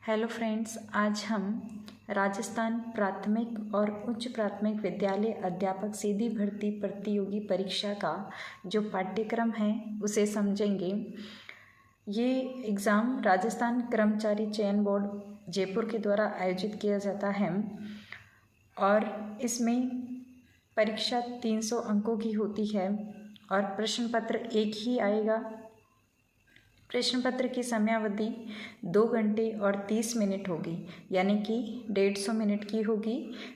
Hello friends, आज हम राजस्थान प्राथमिक और उच्च प्राथमिक विद्यालय अध्यापक सीधी भर्ती प्रतियोगी परीक्षा का जो पाठ्यक्रम है उसे समझेंगे। ये एग्ज़ाम राजस्थान कर्मचारी चयन बोर्ड जयपुर के द्वारा आयोजित किया जाता है और इसमें परीक्षा 300 अंकों की होती है और प्रश्न पत्र एक ही आएगा। प्रश्न पत्र की समयावधि 2 घंटे और 30 मिनट होगी, यानी कि 150 मिनट की होगी।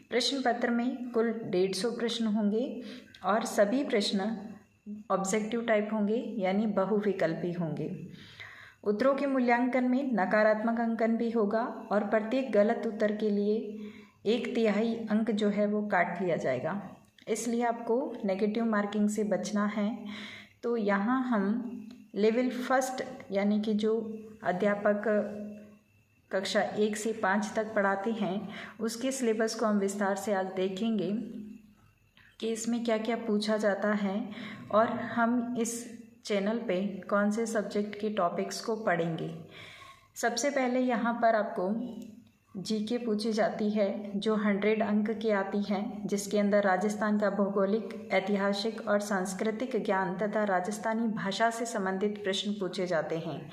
प्रश्न पत्र में कुल 150 प्रश्न होंगे और सभी प्रश्न ऑब्जेक्टिव टाइप होंगे, यानी बहुविकल्पी होंगे। उत्तरों के मूल्यांकन में नकारात्मक अंकन भी होगा और प्रत्येक गलत उत्तर के लिए 1/3 अंक जो है वो काट लिया जाएगा। इसलिए आपको नेगेटिव मार्किंग से बचना है। तो यहाँ हम लेवल फर्स्ट यानी कि जो अध्यापक कक्षा 1 से 5 तक पढ़ाते हैं उसके सिलेबस को हम विस्तार से आज देखेंगे कि इसमें क्या क्या पूछा जाता है और हम इस चैनल पे कौन से सब्जेक्ट के टॉपिक्स को पढ़ेंगे। सबसे पहले यहाँ पर आपको जीके पूछी जाती है जो 100 अंक की आती है, जिसके अंदर राजस्थान का भौगोलिक, ऐतिहासिक और सांस्कृतिक ज्ञान तथा राजस्थानी भाषा से संबंधित प्रश्न पूछे जाते हैं।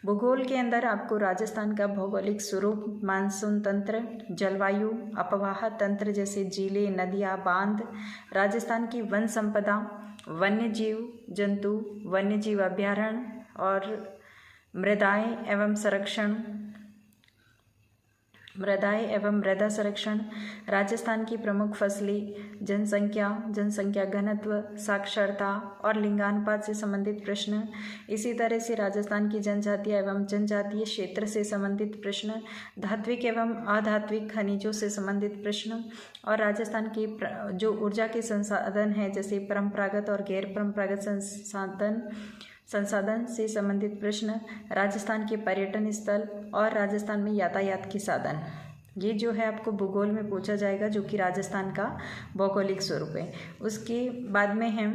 भूगोल के अंदर आपको राजस्थान का भौगोलिक स्वरूप, मानसून तंत्र, जलवायु, अपवाह तंत्र जैसे झीलें, नदियाँ, बांध, राजस्थान की वन संपदा, वन्य जीव जंतु, वन्य जीव अभ्यारण्य और मृदाएं एवं मृदा संरक्षण, राजस्थान की प्रमुख फसलें, जनसंख्या घनत्व, साक्षरता और लिंगानुपात से संबंधित प्रश्न। इसी तरह से राजस्थान की जनजातीय एवं जनजातीय क्षेत्र से संबंधित प्रश्न, धात्विक एवं अधात्विक खनिजों से संबंधित प्रश्न और राजस्थान की जो ऊर्जा के संसाधन हैं जैसे परंपरागत और गैर परंपरागत संसाधन से संबंधित प्रश्न, राजस्थान के पर्यटन स्थल और राजस्थान में यातायात के साधन। ये जो है आपको भूगोल में पूछा जाएगा, जो कि राजस्थान का भौगोलिक स्वरूप है। उसके बाद में है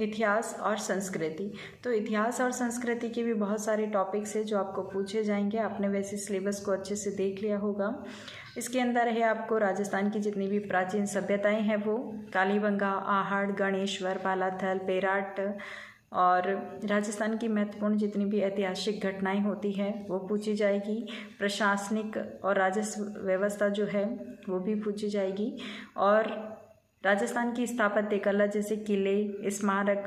इतिहास और संस्कृति। तो इतिहास और संस्कृति के भी बहुत सारे टॉपिक्स हैं जो आपको पूछे जाएंगे। आपने वैसे सिलेबस को अच्छे से देख लिया होगा। इसके अंदर है आपको राजस्थान की जितनी भी प्राचीन सभ्यताएँ हैं वो कालीबंगा, आहड़, गणेश्वर, बालाथल, बेराट और राजस्थान की महत्वपूर्ण जितनी भी ऐतिहासिक घटनाएं होती हैं वो पूछी जाएगी। प्रशासनिक और राजस्व व्यवस्था जो है वो भी पूछी जाएगी और राजस्थान की स्थापत्य कला जैसे किले, स्मारक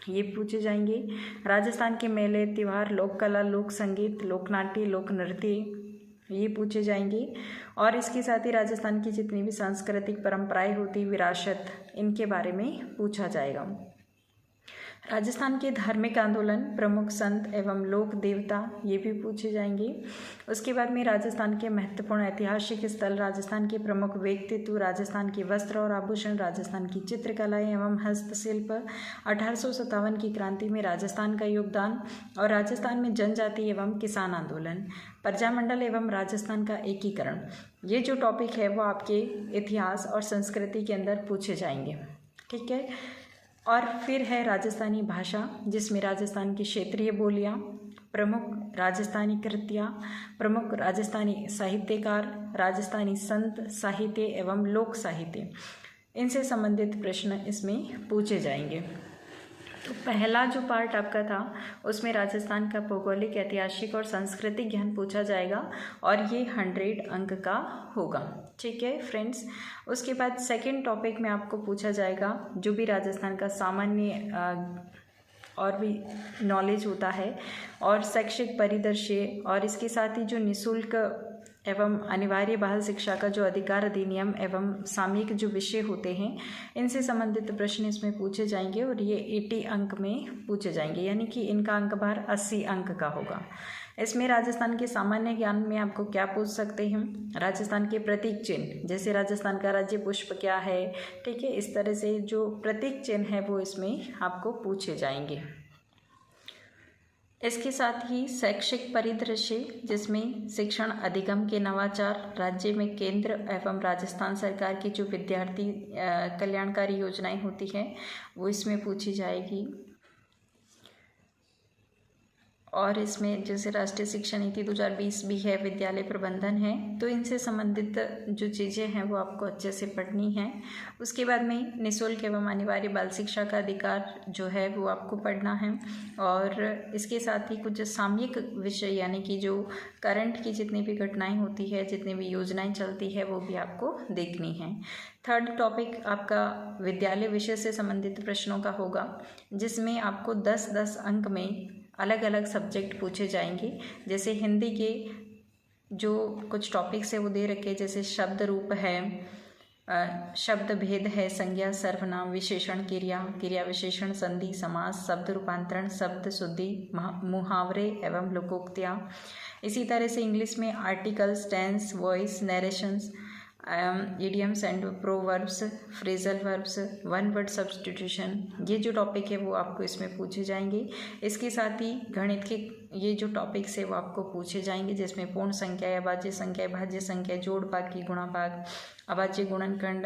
ये पूछे जाएंगे। राजस्थान के मेले, त्यौहार, लोक कला, लोक संगीत, लोक नाट्य, लोक नृत्य ये पूछे जाएंगे और इसके साथ ही राजस्थान की जितनी भी सांस्कृतिक परंपराएं होती, विरासत, इनके बारे में पूछा जाएगा। राजस्थान के धार्मिक आंदोलन, प्रमुख संत एवं लोक देवता ये भी पूछे जाएंगे। उसके बाद में राजस्थान के महत्वपूर्ण ऐतिहासिक स्थल, राजस्थान के प्रमुख व्यक्तित्व, राजस्थान के वस्त्र और आभूषण, राजस्थान की चित्रकलाएं एवं हस्तशिल्प, 1857 की क्रांति में राजस्थान का योगदान और राजस्थान में जनजाति एवं किसान आंदोलन, प्रजामंडल एवं राजस्थान का एकीकरण। ये जो टॉपिक है वो आपके इतिहास और संस्कृति के अंदर पूछे जाएंगे। ठीक है। और फिर है राजस्थानी भाषा, जिसमें राजस्थान की क्षेत्रीय बोलियां, प्रमुख राजस्थानी कृतियाँ, प्रमुख राजस्थानी साहित्यकार, राजस्थानी संत साहित्य एवं लोक साहित्य, इनसे संबंधित प्रश्न इसमें पूछे जाएंगे। तो पहला जो पार्ट आपका था उसमें राजस्थान का भौगोलिक, ऐतिहासिक और सांस्कृतिक ज्ञान पूछा जाएगा और ये 100 अंक का होगा। ठीक है फ्रेंड्स। उसके बाद सेकंड टॉपिक में आपको पूछा जाएगा जो भी राजस्थान का सामान्य और भी नॉलेज होता है और शैक्षिक परिदृश्य और इसके साथ ही जो निःशुल्क एवं अनिवार्य बाल शिक्षा का जो अधिकार अधिनियम एवं सामयिक जो विषय होते हैं इनसे संबंधित प्रश्न इसमें पूछे जाएंगे और ये 80 अंक में पूछे जाएंगे, यानी कि इनका अंक भार 80 अंक का होगा। इसमें राजस्थान के सामान्य ज्ञान में आपको क्या पूछ सकते हैं, राजस्थान के प्रतीक चिन्ह, जैसे राजस्थान का राज्य पुष्प क्या है, ठीक है, इस तरह से जो प्रतीक चिन्ह है वो इसमें आपको पूछे जाएंगे। इसके साथ ही शैक्षिक परिदृश्य, जिसमें शिक्षण अधिगम के नवाचार, राज्य में केंद्र एवं राजस्थान सरकार की जो विद्यार्थी कल्याणकारी योजनाएं होती हैं वो इसमें पूछी जाएगी। और इसमें जैसे राष्ट्रीय शिक्षा नीति 2020 भी है, विद्यालय प्रबंधन है, तो इनसे संबंधित जो चीज़ें हैं वो आपको अच्छे से पढ़नी हैं। उसके बाद में निःशुल्क एवं अनिवार्य बाल शिक्षा का अधिकार जो है वो आपको पढ़ना है, और इसके साथ ही कुछ सामयिक विषय यानी कि जो करंट की जितनी भी घटनाएं होती है, जितनी भी योजनाएं चलती है, वो भी आपको देखनी है। थर्ड टॉपिक आपका विद्यालय विषय से संबंधित प्रश्नों का होगा, जिसमें आपको 10-10 अंक में अलग अलग सब्जेक्ट पूछे जाएंगे। जैसे हिंदी के जो कुछ टॉपिक्स है वो दे रखे, जैसे शब्द रूप है, शब्द भेद है, संज्ञा, सर्वनाम, विशेषण, क्रिया, क्रिया विशेषण, संधि, समास, शब्द रूपांतरण, शब्द शुद्धि, मुहावरे एवं लोकोक्तियाँ। इसी तरह से इंग्लिश में articles, tenses, voice, narrations, idioms and proverbs, phrasal verbs, one word substitution, ये जो टॉपिक है वो आपको इसमें पूछे जाएंगे। इसके साथ ही गणित के ये जो टॉपिक्स है वो आपको पूछे जाएंगे, जिसमें पूर्ण संख्या, अभाज्य संख्या, भाज्य संख्या, जोड़ भाग की गुणा भाग, अभाज्य गुणनखंड,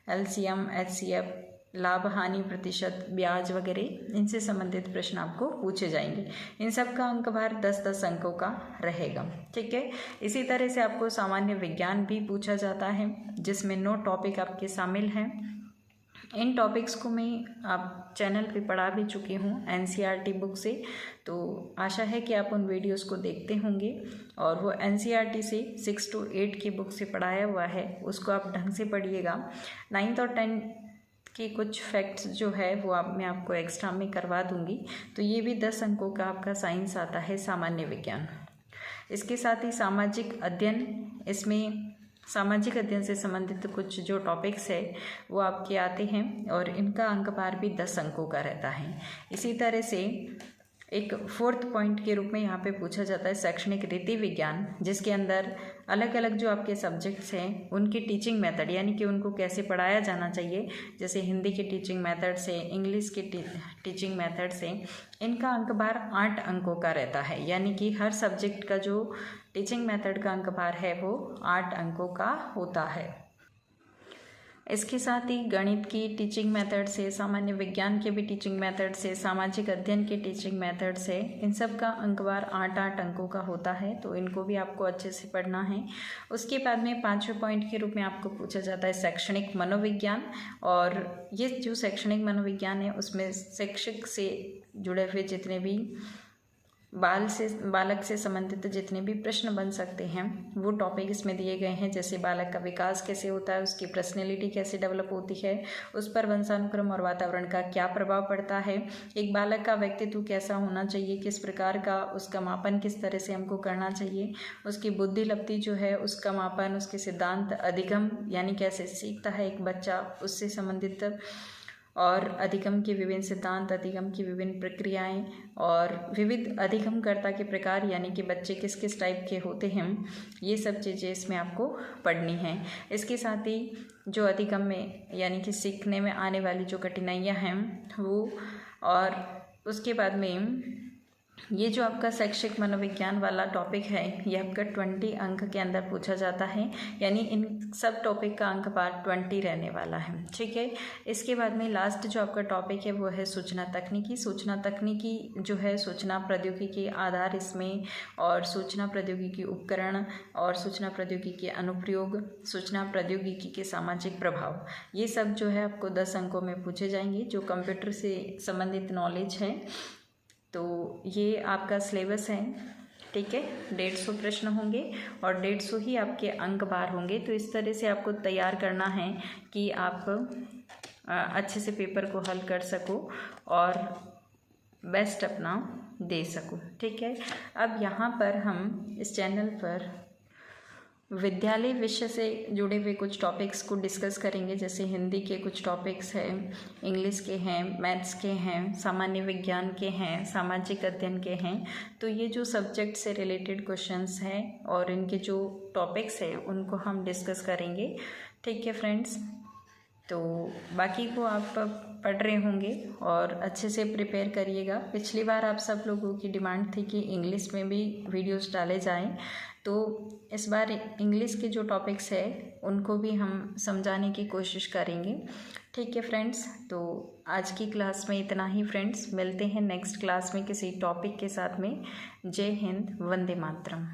एलसीएम, एचसीएफ, लाभ हानि प्रतिशत, ब्याज वगैरह, इनसे संबंधित प्रश्न आपको पूछे जाएंगे। इन सब का अंक भार 10-10 अंकों का रहेगा। ठीक है। इसी तरह से आपको सामान्य विज्ञान भी पूछा जाता है, जिसमें 9 टॉपिक आपके शामिल हैं। इन टॉपिक्स को मैं आप चैनल पे पढ़ा भी चुकी हूँ एनसीईआरटी बुक से, तो आशा है कि आप उन वीडियोस को देखते होंगे, और वो एनसीईआरटी से 6 to 8 की बुक से पढ़ाया हुआ है, उसको आप ढंग से पढ़िएगा। 9th और 10th कि कुछ फैक्ट्स जो है वो मैं आपको एक्स्ट्रा में करवा दूंगी। तो ये भी 10 अंकों का आपका साइंस आता है, सामान्य विज्ञान। इसके साथ ही सामाजिक अध्ययन, इसमें सामाजिक अध्ययन से संबंधित कुछ जो टॉपिक्स है वो आपके आते हैं, और इनका अंक भार भी 10 अंकों का रहता है। इसी तरह से एक 4th पॉइंट के रूप में यहाँ पे पूछा जाता है शैक्षणिक रीति विज्ञान, जिसके अंदर अलग अलग जो आपके सब्जेक्ट्स हैं उनकी टीचिंग मेथड, यानी कि उनको कैसे पढ़ाया जाना चाहिए, जैसे हिंदी के टीचिंग मेथड से, इंग्लिश के टीचिंग मेथड से, इनका अंक भार 8 अंकों का रहता है। यानी कि हर सब्जेक्ट का जो टीचिंग मेथड का अंक भार है वो 8 अंकों का होता है। इसके साथ ही गणित की टीचिंग मेथड से, सामान्य विज्ञान के भी टीचिंग मेथड से, सामाजिक अध्ययन के टीचिंग मेथड से, इन सब का अंकभार 8-8 अंकों का होता है, तो इनको भी आपको अच्छे से पढ़ना है। उसके बाद में 5वें पॉइंट के रूप में आपको पूछा जाता है शैक्षणिक मनोविज्ञान, और ये जो शैक्षणिक मनोविज्ञान है उसमें शैक्षिक से जुड़े हुए जितने भी बालक से संबंधित जितने भी प्रश्न बन सकते हैं वो टॉपिक इसमें दिए गए हैं। जैसे बालक का विकास कैसे होता है, उसकी पर्सनैलिटी कैसे डेवलप होती है, उस पर वंशानुक्रम और वातावरण का क्या प्रभाव पड़ता है, एक बालक का व्यक्तित्व कैसा होना चाहिए, किस प्रकार का उसका मापन किस तरह से हमको करना चाहिए, उसकी बुद्धि लब्धि जो है उसका मापन, उसके सिद्धांत अधिगम यानी कैसे सीखता है एक बच्चा, उससे संबंधित, और अधिगम के विभिन्न सिद्धांत, अधिगम की विभिन्न प्रक्रियाएं, और विविध अधिगमकर्ता के प्रकार यानी कि बच्चे किस किस टाइप के होते हैं, ये सब चीज़ें इसमें आपको पढ़नी हैं। इसके साथ ही जो अधिगम में यानी कि सीखने में आने वाली जो कठिनाइयां हैं वो, और उसके बाद में ये जो आपका शैक्षिक मनोविज्ञान वाला टॉपिक है ये आपका 20 अंक के अंदर पूछा जाता है, यानी इन सब टॉपिक का अंक भार 20 रहने वाला है। ठीक है। इसके बाद में लास्ट जो आपका टॉपिक है वो है सूचना तकनीकी। सूचना तकनीकी जो है सूचना प्रौद्योगिकी आधार इसमें, और सूचना प्रौद्योगिकी उपकरण, और सूचना प्रौद्योगिकी अनुप्रयोग, सूचना प्रौद्योगिकी के सामाजिक प्रभाव, ये सब जो है आपको 10 अंकों में पूछे जाएंगे जो कंप्यूटर से संबंधित नॉलेज है। तो ये आपका सिलेबस है। ठीक है। 150 प्रश्न होंगे और 150 ही आपके अंक भार होंगे। तो इस तरह से आपको तैयार करना है कि आप अच्छे से पेपर को हल कर सको और बेस्ट अपना दे सको। ठीक है। अब यहाँ पर हम इस चैनल पर विद्यालय विषय से जुड़े हुए कुछ टॉपिक्स को डिस्कस करेंगे। जैसे हिंदी के कुछ टॉपिक्स हैं, इंग्लिश के हैं, मैथ्स के हैं, सामान्य विज्ञान के हैं, सामाजिक अध्ययन के हैं। तो ये जो सब्जेक्ट से रिलेटेड क्वेश्चंस हैं और इनके जो टॉपिक्स हैं उनको हम डिस्कस करेंगे। ठीक है फ्रेंड्स। तो बाकी को आप पढ़ रहे होंगे और अच्छे से प्रिपेयर करिएगा। पिछली बार आप सब लोगों की डिमांड थी कि इंग्लिश में भी वीडियोस डाले जाएं, तो इस बार इंग्लिश के जो टॉपिक्स है उनको भी हम समझाने की कोशिश करेंगे। ठीक है फ्रेंड्स, तो आज की क्लास में इतना ही फ्रेंड्स। मिलते हैं नेक्स्ट क्लास में किसी टॉपिक के साथ में। जय हिंद, वंदे मातरम।